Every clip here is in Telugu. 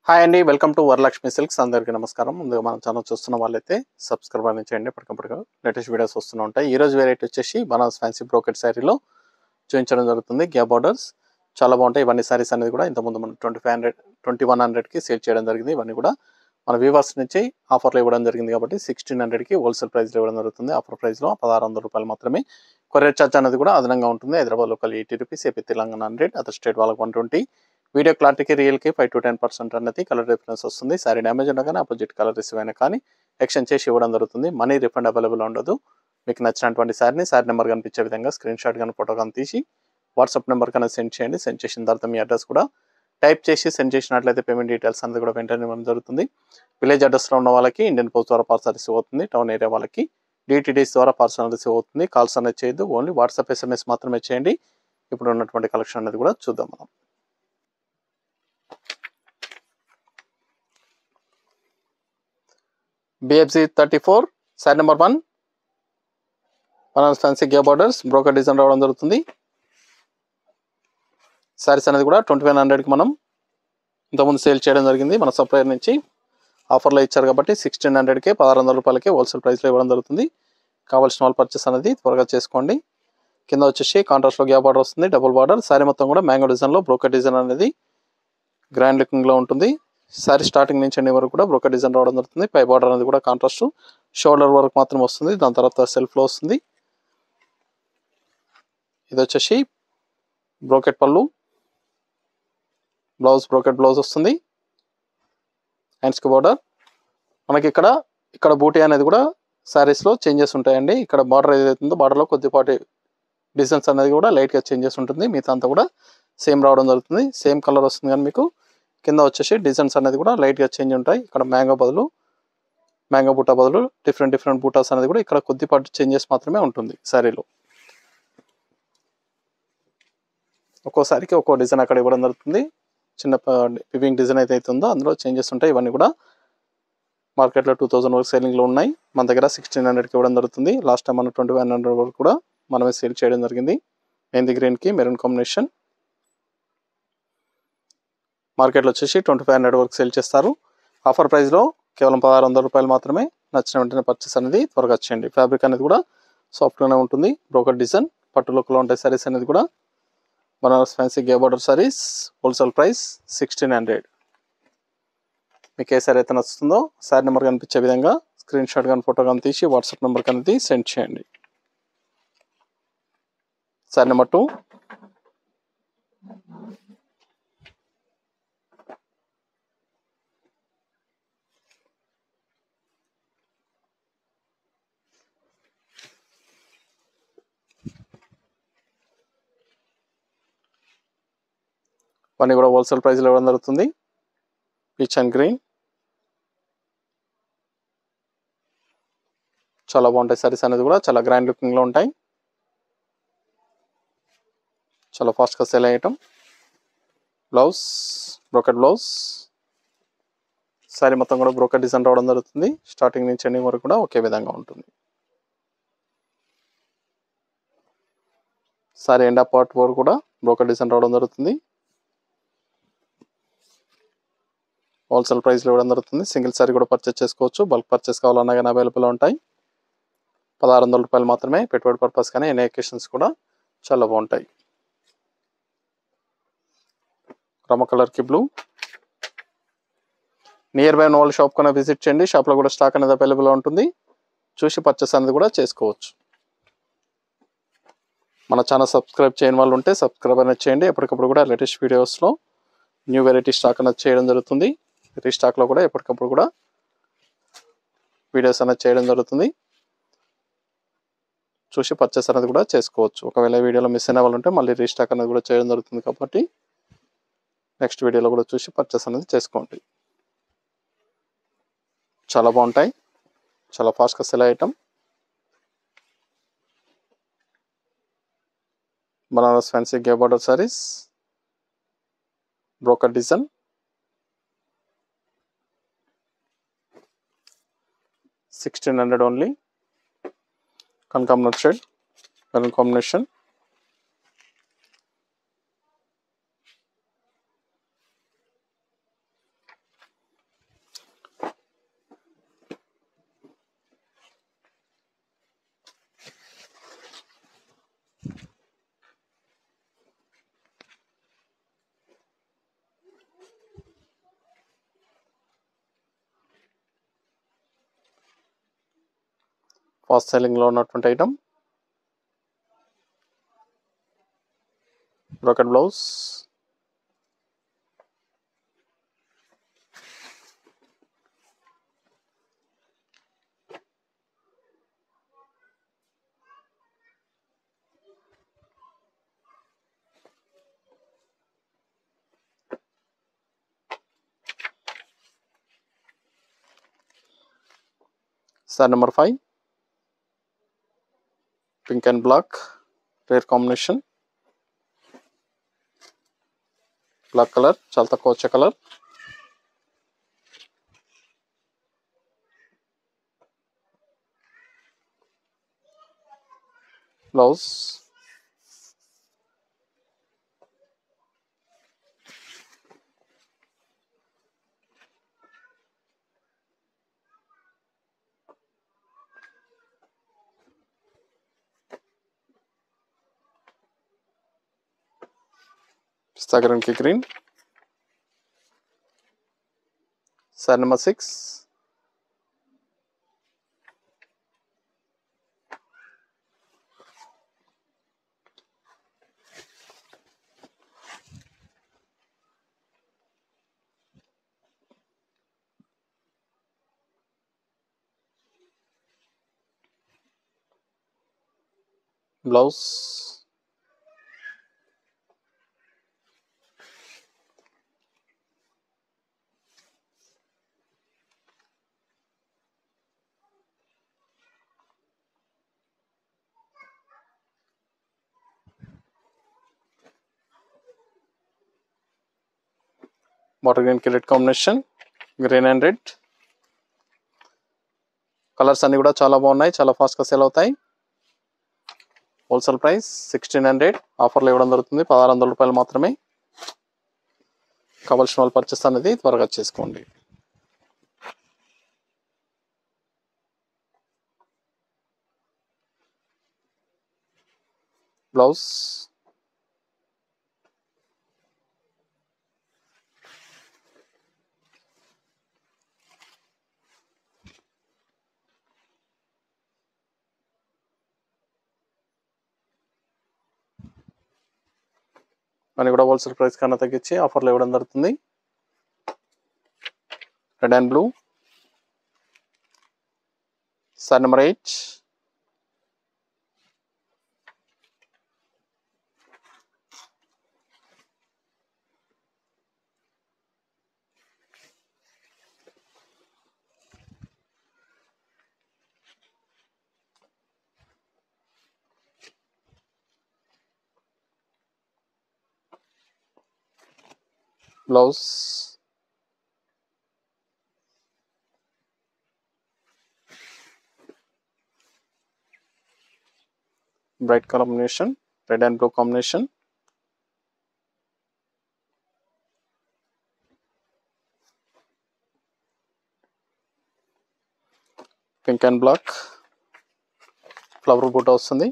హాయ్ అండి, వెల్కమ్ టు వరలక్ష్మి సిల్క్స్. అందరికీ నమస్కారం. ముందుగా మన ఛానల్ చూస్తున్న వాళ్ళైతే సబ్స్క్రైబ్ చేయండి. ఎప్పటికప్పుడు లేటెస్ట్ వీడియోస్ వస్తూ ఉంటాయి. ఈ రోజు వెరైటీ వచ్చేసి బనారస్ ఫ్యాన్సీ బ్రోకెట్ శారీలో చూపించడం జరుగుతుంది. గ్యాప్ బార్డర్స్ చాలా బాగుంటాయి. ఇవన్నీ శారీస్ అనేది కూడా ఇంతకుముందు మనం 2100కి సేల్ చేయడం జరిగింది. ఇవన్నీ కూడా మన వ్యూవర్స్ నుంచి ఆఫర్లో ఇవ్వడం జరిగింది కాబట్టి 1600కి హోల్సేల్ ప్రైస్లో ఇవ్వడం జరుగుతుంది. ఆఫర్ ప్రైస్లో 1600 రూపాయలు మాత్రమే. కొరియర్ ఛార్జ్ అనేది కూడా అదనంగా ఉంటుంది. Hyderabad local 80 rupees, AP Telangana 100, other state వాళ్ళకి 120. వీడియో క్లారిటీకి రియల్కి 5 to 10% అనేది కలర్ డిఫరెన్స్ వస్తుంది. సారీ డ్యామేజ్ ఉన్నా కానీ ఆపోజిట్ కలర్ రిసీవ్ అయినా కానీ ఎక్స్చేంజ్ చేసి ఇవ్వడం జరుగుతుంది. మనీ రిఫండ్ అవైలబుల్ ఉండదు. మీకు నచ్చినటువంటి శారీ నెంబర్ కనిపించే విధంగా స్క్రీన్ షాట్ కానీ ఫోటో కానీ తీసి వాట్సాప్ నెంబర్ కన్నా సెండ్ చేయండి. సెండ్ చేసిన తర్వాత మీ అడ్రస్ కూడా టైప్ చేసి సెండ్ చేసినట్లయితే పేమెంట్ డీటెయిల్స్ అనేది కూడా వెంటనే ఇవ్వడం జరుగుతుంది. విలేజ్ అడ్రస్లో ఉన్న వాళ్ళకి ఇండియన్ పోస్ట్ ద్వారా పార్సల్ రిసీవ్ అవుతుంది. టౌన్ ఏరియా వాళ్ళకి DTDs ద్వారా పార్సల్ రిసీవ్ అవుతుంది. కాల్స్ అనేది చేయొద్దు, ఓన్లీ వాట్సాప్ SMS మాత్రమే చేయండి. ఇప్పుడు ఉన్నటువంటి కలెక్షన్ అనేది కూడా చూద్దాం మనం. BFC 34 sari number 1 Banaras fancy gap borders brocade design రావడం జరుగుతుంది. శారీస్ అనేది కూడా 2100కి మనం ఇంతకుముందు సేల్ చేయడం జరిగింది. మన సప్లయర్ నుంచి ఆఫర్లో ఇచ్చారు కాబట్టి 1600కి 1600 రూపాయలకి హోల్సేల్ ప్రైస్లో ఇవ్వడం జరుగుతుంది. కావాల్సిన వాళ్ళు పర్చేస్ అనేది త్వరగా చేసుకోండి. కింద వచ్చేసి కాంట్రాస్ట్లో గ్యాప్ బార్డర్ వస్తుంది, డబుల్ బార్డర్. శారీ మొత్తం కూడా మ్యాంగో డిజైన్లో బ్రోకెట్ డిజైన్ అనేది గ్రాండ్ లుకింగ్లో ఉంటుంది. శారీ స్టార్టింగ్ నుంచి ఎండింగ్ వరకు కూడా బ్రోకెట్ డిజైన్ రావడం జరుగుతుంది. పై బార్డర్ అనేది కూడా కాంట్రాస్ట్ షోల్డర్ వరకు మాత్రం వస్తుంది. దాని తర్వాత సెల్ఫ్లో వస్తుంది. ఇది వచ్చేసి బ్రోకెట్ పళ్ళు, బ్రోకెట్ బ్లౌజ్ వస్తుంది. హ్యాండ్స్కి బార్డర్ మనకి ఇక్కడ బూటీ అనేది కూడా శారీస్లో చేంజెస్ ఉంటాయండి. ఇక్కడ బార్డర్ ఏదైతే ఉందో బార్డర్లో కొద్దిపాటి డిజైన్స్ అనేది కూడా లైట్గా చేంజెస్ ఉంటుంది. మిగతా అంతా కూడా సేమ్ రావడం జరుగుతుంది. సేమ్ కలర్ వస్తుంది కానీ మీకు కింద వచ్చేసి డిజైన్స్ అనేది కూడా లైట్గా చేంజ్ ఉంటాయి. ఇక్కడ మ్యాంగో బూటా బదులు డిఫరెంట్ బూటాస్ అనేది కూడా ఇక్కడ కొద్దిపాటి చేంజెస్ మాత్రమే ఉంటుంది శారీలో. ఒక్కోసారికి ఒక్కో డిజైన్ అక్కడ ఇవ్వడం జరుగుతుంది. చిన్న పివింగ్ డిజైన్ అయితే ఉందో అందులో చేంజెస్ ఉంటాయి. ఇవన్నీ కూడా మార్కెట్లో 2000 వరకు సేలింగ్లో ఉన్నాయి. మన దగ్గర 1600కి ఇవ్వడం జరుగుతుంది. లాస్ట్ టైం మనం 2100 వరకు కూడా మనమే సేల్ చేయడం జరిగింది. మెహందీ గ్రీన్కి మెరూన్ కాంబినేషన్. మార్కెట్లో వచ్చేసి 2500 వరకు సేల్ చేస్తారు. ఆఫర్ ప్రైస్లో కేవలం 1600 రూపాయలు మాత్రమే. నచ్చిన వెంటనే పర్చేస్ అనేది త్వరగా చేయండి. ఫ్యాబ్రిక్ అనేది కూడా సాఫ్ట్గానే ఉంటుంది. బ్రోకెట్ డిజైన్ పట్టు లుక్లో ఉంటాయి. సారీస్ అనేది కూడా Banaras fancy gap border saris wholesale price 1600. మీకు ఏ సారీ అయితే నచ్చుతుందో సారీ నెంబర్ కనిపించే విధంగా స్క్రీన్ షాట్ కానీ ఫోటో కానీ తీసి వాట్సాప్ నెంబర్ అనేది సెండ్ చేయండి. సారీ నెంబర్ 2 ఇవన్నీ కూడా హోల్సేల్ ప్రైస్లో ఇవ్వడం జరుగుతుంది. పీచ్ అండ్ గ్రీన్ చాలా బాగుంటాయి. సారీస్ అనేది కూడా చాలా గ్రాండ్ లుకింగ్లో ఉంటాయి. చాలా ఫాస్ట్గా సేల్ అయ్యటం. Blouse brocade blouse. సారీ మొత్తం కూడా బ్రోకెట్ డిజైన్ రావడం జరుగుతుంది. స్టార్టింగ్ నుంచి ఎండింగ్ వరకు కూడా ఒకే విధంగా ఉంటుంది. సారీ ఎండ్ ఆఫ్ పార్ట్ వరకు కూడా బ్రోకెట్ డిజైన్ రావడం జరుగుతుంది. హోల్సేల్ ప్రైస్లో ఇవ్వడం జరుగుతుంది. సింగిల్ సారీ కూడా పర్చేస్ చేసుకోవచ్చు. బల్క్ పర్చేస్ కావాలన్నా కానీ అవైలబుల్ ఉంటాయి. 1600 రూపాయలు మాత్రమే. పెట్టుబడి పర్పస్ కానీ ఎనీ అకేషన్స్ కూడా చాలా బాగుంటాయి. రమ కలర్కి బ్లూ. నియర్ బై ఉన్న వాళ్ళు షాప్ కన్నా విజిట్ చేయండి. షాప్లో కూడా స్టాక్ అనేది అవైలబుల్ ఉంటుంది. చూసి పర్చేస్ అనేది కూడా చేసుకోవచ్చు. మన ఛానల్ సబ్స్క్రైబ్ చేయని వాళ్ళు ఉంటే సబ్స్క్రైబ్ అనేది చేయండి. ఎప్పటికప్పుడు కూడా లేటెస్ట్ వీడియోస్లో న్యూ వెరైటీ స్టాక్ అనేది చేయడం జరుగుతుంది. రీస్టాక్లో కూడా ఎప్పటికప్పుడు కూడా వీడియోస్ అనేది చేయడం జరుగుతుంది. చూసి పర్చేస్ అనేది కూడా చేసుకోవచ్చు. ఒకవేళ వీడియోలో మిస్ అయిన వాళ్ళు ఉంటే మళ్ళీ రీస్టాక్ అనేది కూడా చేయడం జరుగుతుంది కాబట్టి నెక్స్ట్ వీడియోలో కూడా చూసి పర్చేస్ అనేది చేసుకోండి. చాలా బాగుంటాయి. చాలా ఫాస్ట్గా సెల్ అయ్యటం. Banaras fancy gap border saris brocade design. $1600 only. కనకాంబరం షేడ్ మెరూన్ కాంబినేషన్. ఫాస్ట్ సెల్లింగ్లో ఉన్నటువంటి item. Brocade blouse, sari number 5 pink and black rare combination. Black colour చాలా తక్కువ వచ్చే కలర్. బ్లౌజ్, పిస్తా గ్రీన్ కి green. Sari number 6 blouse, water green కి red combination, green and red. Colours అన్ని కూడా చాలా బాగున్నాయి, చాలా ఫాస్ట్గా సేల్ అవుతాయి. Wholesale price 1600. ఆఫర్లో ఇవ్వడం జరుగుతుంది, 1600 రూపాయలు మాత్రమే. కావాల్సిన వాళ్ళు పర్చేస్ అనేది త్వరగా చేసుకోండి. బ్లౌజ్, అని కూడా హోల్సేల్ ప్రైస్ కన్నా తగ్గించి ఆఫర్లో ఇవ్వడం జరుగుతుంది. Red and blue. Sari number 8 blouse, bright combination, red and blue combination. Pink and black flower బూట వస్తుంది.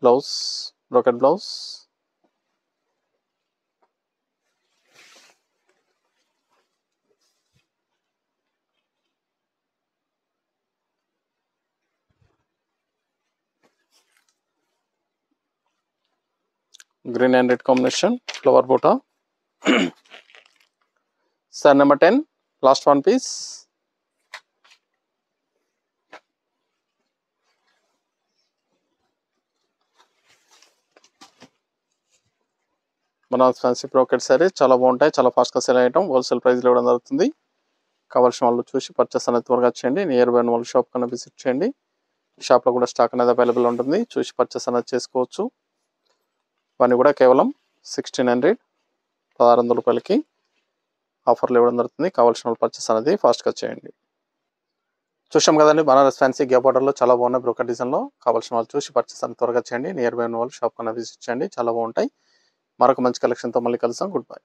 Blouse, brocade blouse. Green and red combination, flower బూట. Sari number 10 last one piece. Banaras fancy brocade sari చాలా బాగుంటాయి, చాలా ఫాస్ట్గా సేల్ అయ్యటం. హోల్సేల్ ప్రైస్లో ఇవ్వడం జరుగుతుంది. కావాల్సిన వాళ్ళు చూసి పర్చేస్ అనేది త్వరగా చేయండి. నియర్ బై వాళ్ళ షాప్ కన్నా విజిట్ చేయండి. షాప్లో కూడా స్టాక్ అనేది అవైలబుల్ ఉంటుంది, చూసి పర్చేస్ అనేది చేసుకోవచ్చు. ఇవన్నీ కూడా కేవలం 1600 1600 రూపాయలకి ఆఫర్లు ఇవ్వడం జరుగుతుంది. కావాల్సిన వాళ్ళు పర్చేస్ అనేది ఫాస్ట్గా చేయండి. చూసాం కదండి, బనారస్ ఫ్యాన్సీ గ్యాప్ బార్డర్లో చాలా బాగున్నాయి బ్రోకెట్ డిజైన్లో. కావాల్సిన వాళ్ళు చూసి పర్చేస్ అనేది త్వరగా చేయండి. నియర్ బై వాళ్ళు షాప్ కన్నా విజిట్ చేయండి, చాలా బాగుంటాయి. మరొక మంచి కలెక్షన్తో మళ్ళీ కలుస్తాం. Good bye.